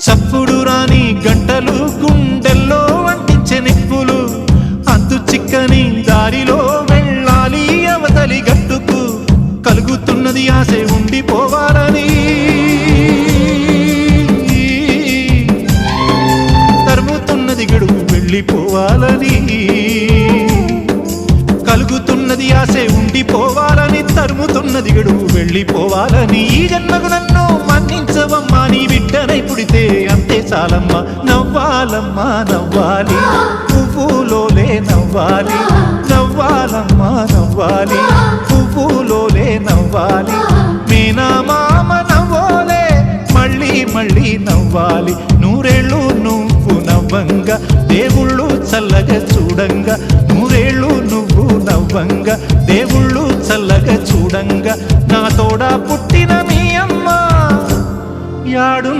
చప్పుడు రాని గంటలు గుండెల్లో అంటించే నిప్పులు అంతు చిక్కని దారిలో వెళ్ళాలి అవతలి గట్టుకు కలుగుతున్నది ఆశే ఉండిపోవాలని తరుముతున్నది గడువు వెళ్ళిపోవాలని కలుగుతున్నది ఆశే ఉండిపోవాలని తరుముతున్నది గడువు వెళ్ళిపోవాలని ఈ జన్మకు నన్ను మన్నించవమ్మా నీ బిడ్డనై పుడితే అంతే చాలమ్మా నవ్వాలమ్మా నవ్వాలి పువ్వులోలే నవ్వాలి నవ్వాలమ్మా నవ్వాలి పువ్వులోలే నవ్వాలి మీనా మామ నవ్వోలే మళ్ళీ మళ్ళీ నవ్వాలి నూరేళ్ళు నువ్వు నవ్వంగా దేవుళ్ళు చల్లగా చూడంగా నూరేళ్ళు నువ్వు నవ్వంగా దేవుళ్ళు చల్లగా చూడంగా నా తోడా పుట్టిన మీ అమ్మ యాడు